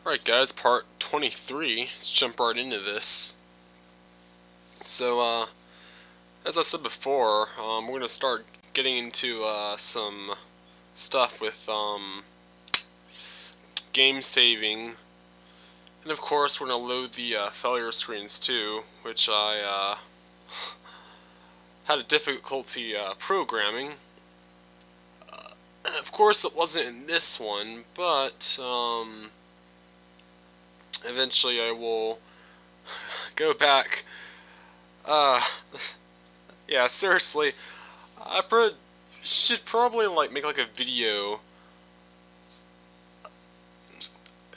Alright guys, part 23. Let's jump right into this. So, as I said before, we're going to start getting into some stuff with game saving. And of course, we're going to load the failure screens too, which I had a difficulty programming. Of course, it wasn't in this one, but eventually I will go back. Yeah, seriously, I should probably make a video,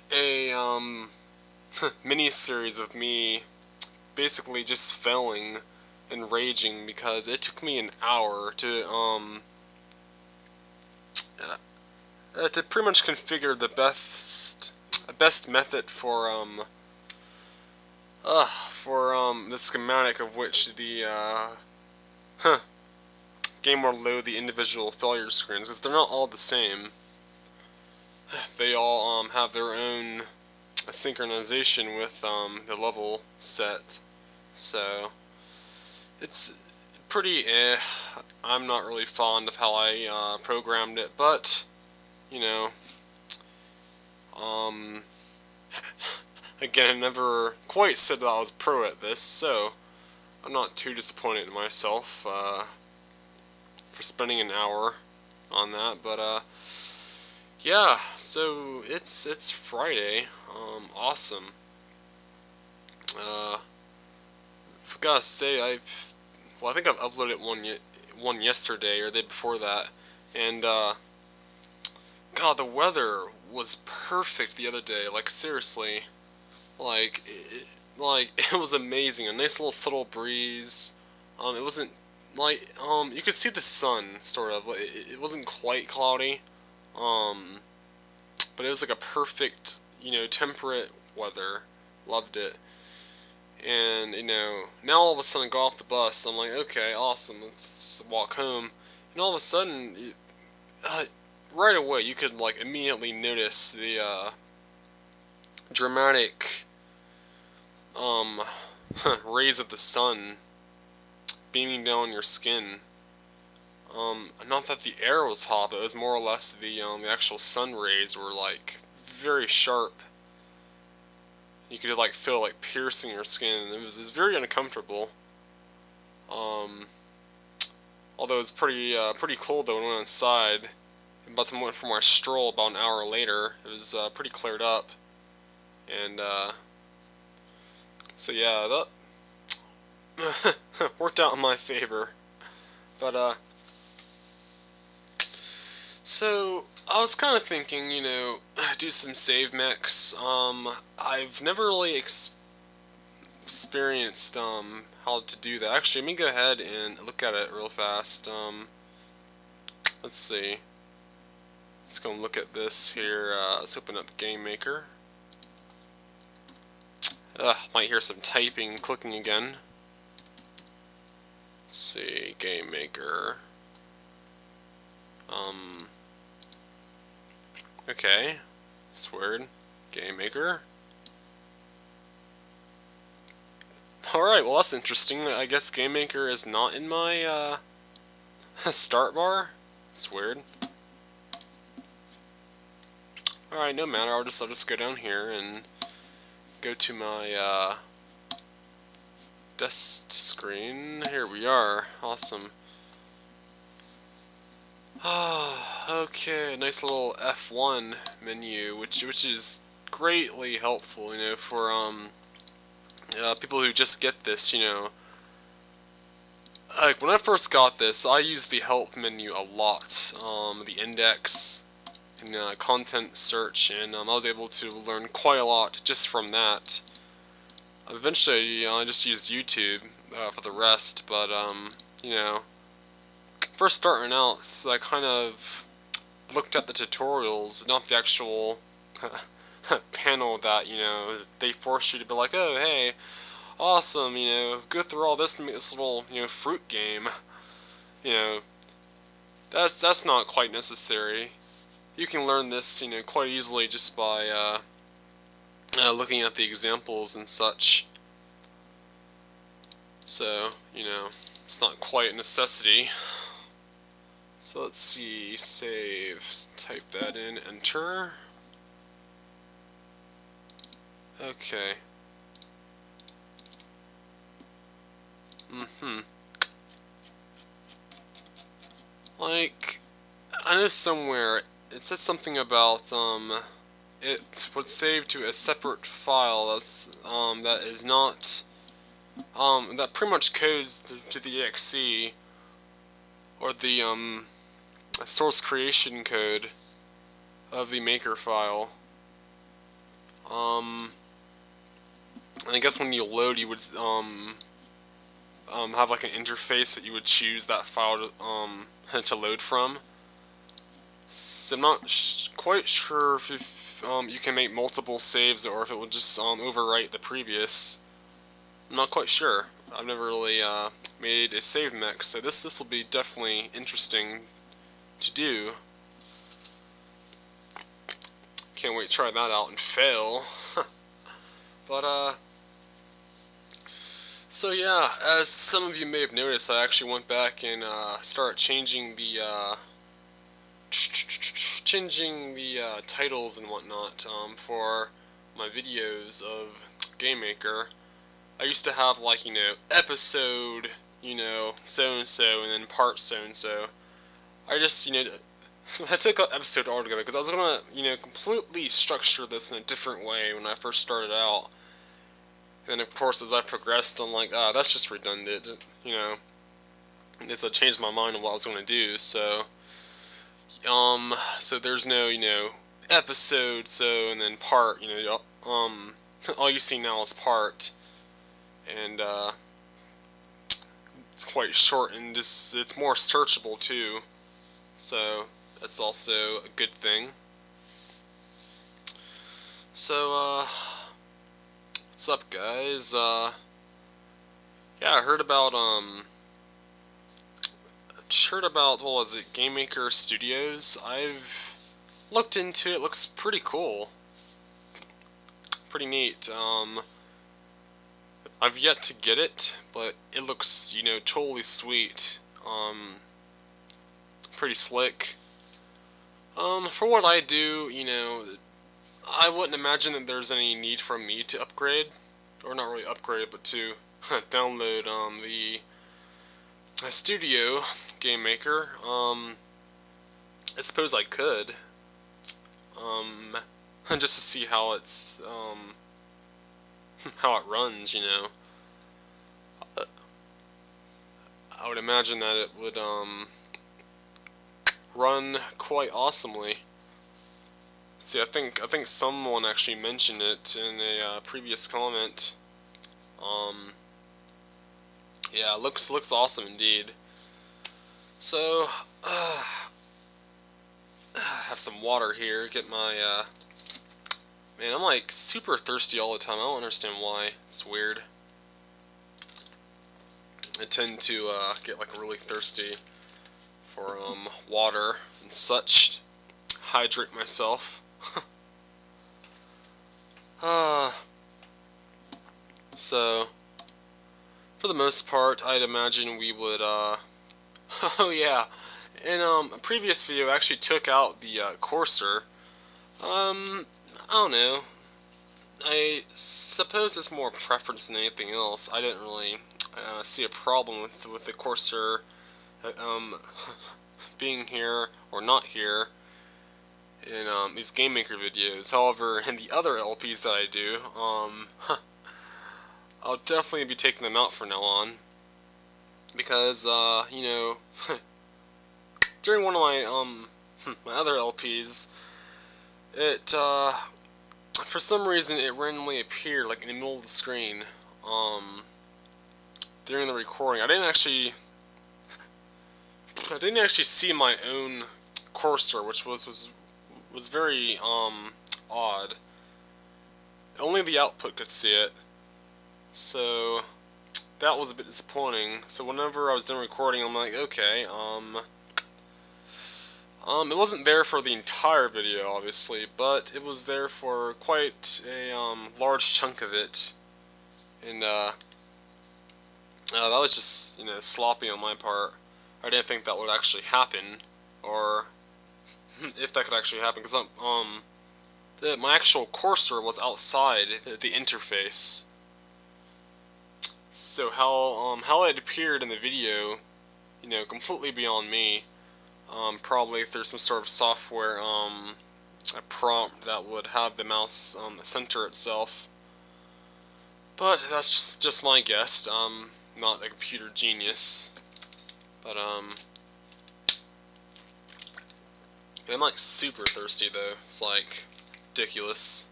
a mini series of me basically just failing and raging because it took me an hour to pretty much configure the best method for the schematic of which the game will load the individual failure screens, because they're not all the same. They all have their own synchronization with the level set, so it's pretty I'm not really fond of how I programmed it, but you know, again, I never quite said that I was pro at this, so I'm not too disappointed in myself for spending an hour on that. But yeah, so it's Friday. Awesome. I gotta say, I think I've uploaded one yesterday or the day before that, and God, the weather was perfect the other day. Like, seriously, it was amazing. A nice little subtle breeze. It wasn't you could see the sun sort of. It wasn't quite cloudy. But it was like a perfect, temperate weather. Loved it. And now all of a sudden I got off the bus. I'm like, okay, awesome. Let's walk home. And all of a sudden, right away, you could immediately notice the dramatic rays of the sun beaming down your skin. Not that the air was hot, but it was more or less the actual sun rays were very sharp. You could feel piercing your skin. It was very uncomfortable. Although it was pretty cold though when I went inside. But then went for my stroll about an hour later. It was pretty cleared up, and so yeah, that worked out in my favor. But so I was kind of thinking, do some save mechs. I've never really experienced how to do that. Actually, let me go ahead and look at it real fast. Let's see. Let's go and look at this here. Let's open up Game Maker. Might hear some typing, clicking again. Let's see, Game Maker. Okay, that's weird. Game Maker. Alright, well that's interesting. I guess Game Maker is not in my start bar. It's weird. Alright, no matter. I'll just go down here and go to my desk screen. Here we are. Awesome. Okay, a nice little F1 menu, which is greatly helpful, for people who just get this, Like, when I first got this, I used the help menu a lot. The index and content search, and I was able to learn quite a lot just from that. Eventually, I just used YouTube for the rest, but first starting out, so I kind of looked at the tutorials, not the actual panel that they force you to be like, oh hey, awesome, go through all this and make this little fruit game. That's not quite necessary. You can learn this quite easily just by looking at the examples and such. So, you know, it's not quite a necessity. So let's see, save, type that in, enter. Okay. Like, I know somewhere it said something about it would save to a separate file that's that is not that pretty much codes to the exe or the source creation code of the maker file. And I guess when you load, you would have like an interface that you would choose that file to, to load from. So I'm not quite sure if you can make multiple saves or if it will just overwrite the previous. I'm not quite sure. I've never really made a save mix, so this will be definitely interesting to do. Can't wait to try that out and fail. But so yeah, as some of you may have noticed, I actually went back and started changing the titles and whatnot for my videos of GameMaker. I used to have, like, you know, episode, you know, so and so, and then part so and so. I just, you know, I took an episode altogether because I was gonna, you know, completely structure this in a different way when I first started out. And of course, as I progressed, I'm like, that's just redundant, you know. It's I changed my mind on what I was gonna do. So there's no, you know, episode, so, and then part, you know, all you see now is part. And it's quite short, and it's more searchable too, so that's also a good thing. So what's up, guys? Yeah, I heard about what was it, GameMaker Studios. I've looked into it. Looks pretty cool, pretty neat. I've yet to get it, but it looks, you know, totally sweet. Pretty slick. For what I do, you know, I wouldn't imagine that there's any need for me to upgrade, or not really upgrade, but to download the Studio GameMaker. I suppose I could, just to see how it's how it runs, you know. I would imagine that it would run quite awesomely. See, I think someone actually mentioned it in a previous comment. Yeah, it looks awesome indeed. So, have some water here. Get my man, I'm like super thirsty all the time. I don't understand why. It's weird. I tend to get like really thirsty for water and such. Hydrate myself. So for the most part, I'd imagine we would oh yeah, in a previous video I actually took out the courser. I don't know. I suppose it's more preference than anything else. I didn't really see a problem with the courser being here or not here in these GameMaker videos. However, in the other LPs that I do, I'll definitely be taking them out from now on, because you know, during one of my my other LPs, it for some reason it randomly appeared like in the middle of the screen during the recording. I didn't actually see my own cursor, which was very odd. Only the output could see it, so that was a bit disappointing. So whenever I was done recording, I'm like, okay, It wasn't there for the entire video, obviously, but it was there for quite a large chunk of it, and that was just, sloppy on my part. I didn't think that would actually happen, or if that could actually happen, because my actual cursor was outside the interface. So how it appeared in the video, completely beyond me. Probably if there's some sort of software, a prompt that would have the mouse center itself. But that's just my guess. I'm not a computer genius. But I'm like super thirsty though. It's like ridiculous.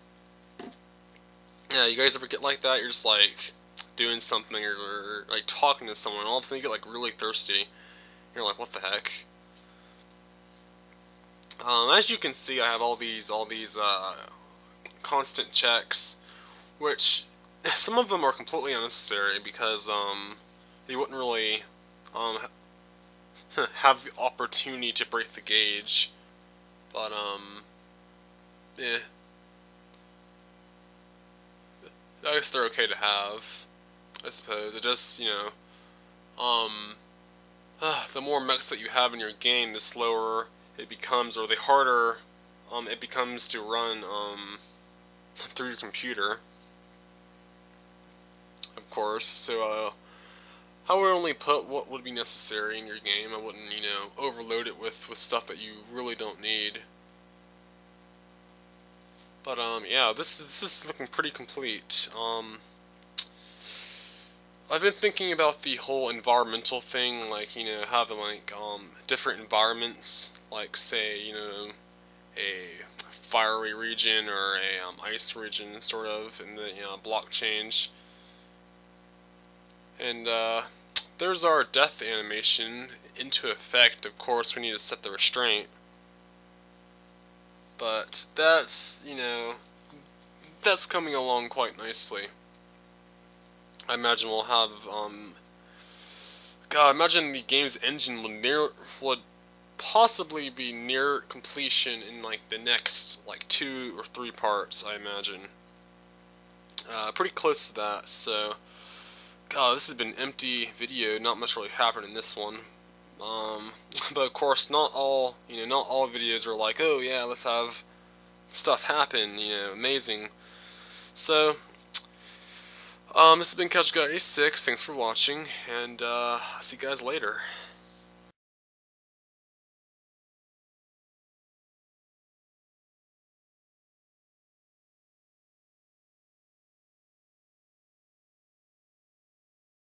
Yeah, you guys ever get like that? You're just like doing something or like talking to someone, and all of a sudden you get like really thirsty. You're like, what the heck? As you can see, I have all these constant checks, which some of them are completely unnecessary because you wouldn't really have the opportunity to break the gauge. But yeah, I guess they're okay to have, I suppose. It just, the more mechs that you have in your game, the slower it becomes, or the harder it becomes to run through your computer, of course. So I would only put what would be necessary in your game. I wouldn't, overload it with stuff that you really don't need. But yeah, this is looking pretty complete. I've been thinking about the whole environmental thing, like, having like different environments, like say, a fiery region or a ice region, sort of, in the block change. And there's our death animation into effect. Of course, we need to set the restraint, but that's that's coming along quite nicely. I imagine we'll have God, imagine the game's engine would possibly be near completion in like the next like 2 or 3 parts, I imagine. Pretty close to that. So God, this has been an empty video. Not much really happened in this one. But of course, not all videos are like, oh yeah, let's have stuff happen, amazing. So this has been CouchGuy86. Thanks for watching, and I'll see you guys later.